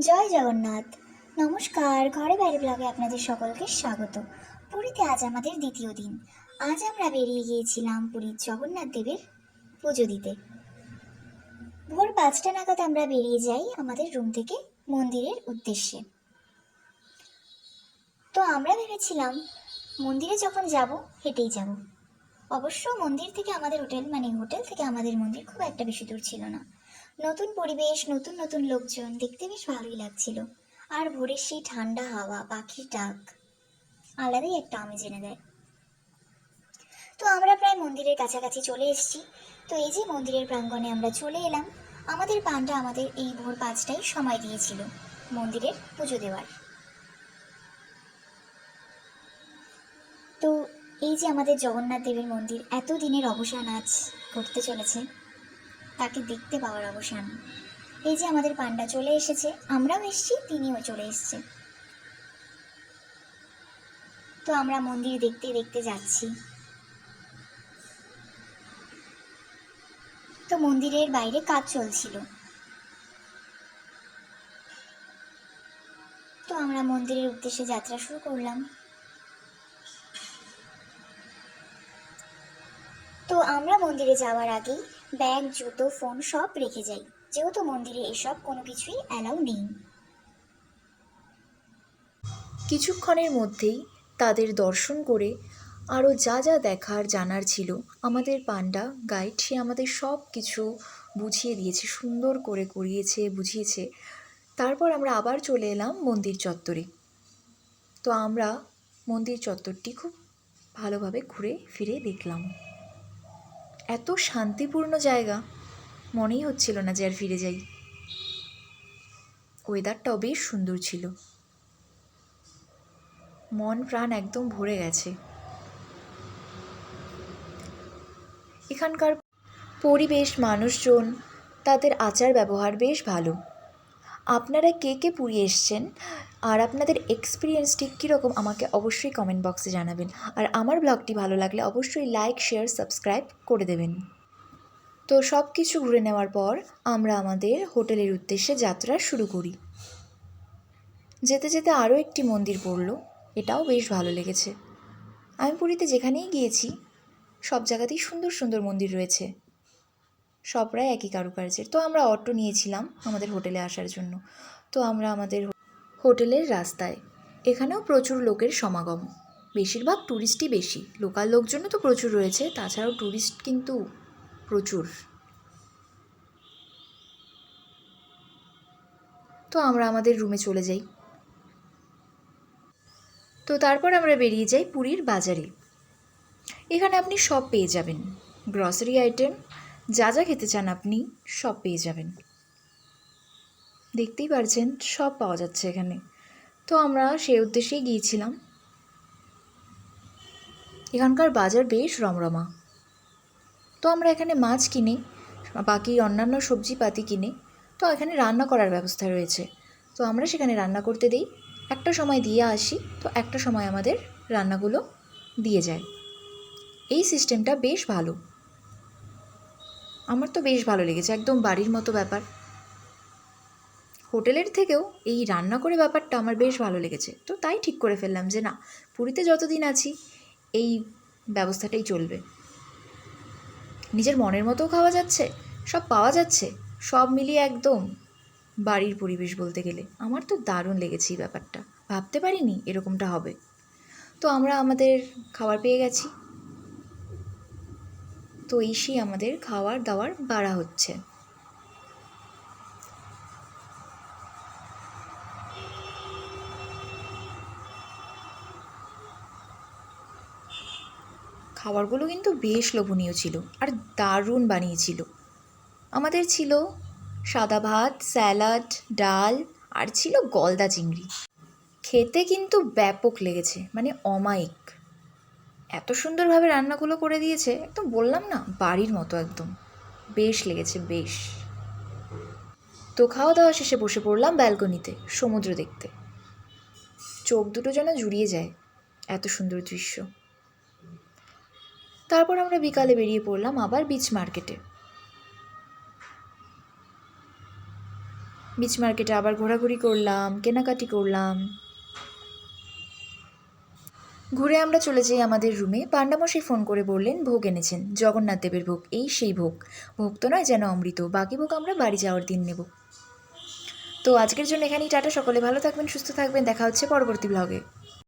জয় জগন্নাথ। নমস্কার, ঘরে বাইরে ব্লগে আপনাদের সকলকে স্বাগত। পুরীতে আজ আমাদের দ্বিতীয় দিন। আজ আমরা বেরিয়ে গিয়েছিলাম পুরীর জগন্নাথ দেবের পুজো দিতে। ভোর 5টা নাগাদ আমরা বেরিয়ে যাই আমাদের রুম থেকে মন্দিরের উদ্দেশ্যে। তো আমরা ভেবেছিলাম মন্দিরে যখন যাব হেঁটেই যাব। অবশ্য মন্দির থেকে আমাদের হোটেল থেকে আমাদের মন্দির খুব একটা বেশি দূর ছিল না। নতুন পরিবেশ, নতুন নতুন লোকজন, দেখতে বেশ ভালোই লাগছিল। আর ভোরের সেই ঠান্ডা হাওয়া, পাখির ডাক আলাদাই একটা আমেজ এনে দেয়। তো আমরা প্রায় মন্দিরের কাছাকাছি চলে এসেছি। তো এই যে মন্দিরের প্রাঙ্গণে আমরা চলে এলাম। আমাদের পান্ডা আমাদের এই ভোর 5টায় সময় দিয়েছিল মন্দিরের পুজো দেওয়ার। তো এই যে আমাদের জগন্নাথ দেবের মন্দির এত দিনের অবসান আজ ঘটতে চলেছে, তাকে দেখতে পাওয়ার অবসান। এই যে আমাদের পান্ডা চলে এসেছে, আমরাও এসেছি, তিনিও চলে এসেছে। তো আমরা মন্দির দেখতে দেখতে যাচ্ছি। তো মন্দিরের বাইরে কাজ চলছিল। তো আমরা মন্দিরের উদ্দেশ্যে যাত্রা শুরু করলাম। তো আমরা মন্দিরে যাওয়ার আগেই ব্যাগ, জুতো, ফোন সব রেখে যাই, যেহেতু মন্দিরে এসব কোনো কিছুই অ্যালাউ নেই। কিছুক্ষণের মধ্যেই তাদের দর্শন করে আরও যা যা দেখার জানার ছিল আমাদের পান্ডা গাইড সে আমাদের সব কিছু বুঝিয়ে দিয়েছে, সুন্দর করে করিয়েছে, বুঝিয়েছে। তারপর আমরা আবার চলে এলাম মন্দির চত্বরে। তো আমরা মন্দির চত্বরটি খুব ভালোভাবে ঘুরে ফিরে দেখলাম। এত শান্তিপূর্ণ জায়গা, মনেই হচ্ছিল না যে আর ফিরে যাই। ওয়েদারটাও বেশ সুন্দর ছিল, মন প্রাণ একদম ভরে গেছে। এখানকার পরিবেশ, মানুষজন, তাদের আচার ব্যবহার বেশ ভালো। আপনারা কে কে পুরী এসছেন আর আপনাদের এক্সপিরিয়েন্স ঠিক কীরকম আমাকে অবশ্যই কমেন্ট বক্সে জানাবেন। আর আমার ব্লগটি ভালো লাগলে অবশ্যই লাইক, শেয়ার, সাবস্ক্রাইব করে দেবেন। তো সব কিছু ঘুরে নেওয়ার পর আমরা আমাদের হোটেলের উদ্দেশ্যে যাত্রা শুরু করি। যেতে যেতে আরও একটি মন্দির পড়ল, এটাও বেশ ভালো লেগেছে। আমি পুরীতে যেখানেই গিয়েছি সব জায়গাতেই সুন্দর সুন্দর মন্দির রয়েছে, সব প্রায় একই কারুকার্যের। তো আমরা অটো নিয়েছিলাম আমাদের হোটেলে আসার জন্য। তো আমরা আমাদের হোটেলের রাস্তায়, এখানেও প্রচুর লোকের সমাগম, বেশিরভাগ ট্যুরিস্টই বেশি, লোকাল লোকজনও তো প্রচুর রয়েছে, তাছাড়াও ট্যুরিস্ট কিন্তু প্রচুর। তো আমরা আমাদের রুমে চলে যাই। তো তারপর আমরা বেরিয়ে যাই পুরীর বাজারে। এখানে আপনি সব পেয়ে যাবেন, গ্রসারি আইটেম, যা যা খেতে চান আপনি সব পেয়ে যাবেন। দেখতেই পারছেন সব পাওয়া যাচ্ছে এখানে। তো আমরা সেই উদ্দেশ্যেই গিয়েছিলাম। এখানকার বাজার বেশ রমরমা। তো আমরা এখানে মাছ কিনে, বাকি অন্যান্য সবজিপাতি কিনে, তো এখানে রান্না করার ব্যবস্থা রয়েছে। তো আমরা সেখানে রান্না করতে দিই, একটা সময় দিয়ে আসি, তো একটা সময় আমাদের রান্নাগুলো দিয়ে যায়। এই সিস্টেমটা বেশ ভালো, আমার তো বেশ ভালো লেগেছে, একদম বাড়ির মতো ব্যাপার। হোটেলের থেকেও এই রান্না করে ব্যাপারটা আমার বেশ ভালো লেগেছে। তো তাই ঠিক করে ফেললাম যে না, পুরীতে যতদিন আছি এই ব্যবস্থাটাই চলবে। নিজের মনের মতো খাওয়া যাচ্ছে, সব পাওয়া যাচ্ছে, সব মিলিয়ে একদম বাড়ির পরিবেশ বলতে গেলে। আমার তো দারুণ লেগেছে এই ব্যাপারটা, ভাবতে পারিনি এরকমটা হবে। তো আমরা আমাদের খাবার পেয়ে গেছি। তো এসেই আমাদের খাওয়ার দাওয়ার বাড়া হচ্ছে। খাবারগুলো কিন্তু বেশ লোভনীয় ছিল আর দারুণ বানিয়েছিল। আমাদের ছিল সাদা ভাত, স্যালাড, ডাল, আর ছিল গলদা চিংড়ি। খেতে কিন্তু ব্যাপক লেগেছে, মানে অমায়িক। এত সুন্দরভাবে রান্নাগুলো করে দিয়েছে, একদম বললাম না বাড়ির মতো একদম, বেশ লেগেছে বেশ। তো খাওয়া দাওয়া শেষে বসে পড়লাম ব্যালকনিতে সমুদ্র দেখতে। চোখ দুটো যেন জুড়িয়ে যায়, এত সুন্দর দৃশ্য। তারপর আমরা বিকালে বেরিয়ে পড়লাম আবার বিচ মার্কেটে। বিচ মার্কেটে আবার ঘোরাঘুরি করলাম, কেনাকাটি করলাম। ঘুরে আমরা চলে যাই আমাদের রুমে। পাণ্ডামশাই ফোন করে বললেন ভোগ এনেছেন, জগন্নাথ দেবের ভোগ। এই সেই ভোগ, ভোগ তো নয় যেন অমৃত। বাকি ভোগ আমরা বাড়ি যাওয়ার দিন নেব। তো আজকের জন্য এখানেই টাটা। সকলে ভালো থাকবেন, সুস্থ থাকবেন, দেখা হচ্ছে পরবর্তী ব্লগে।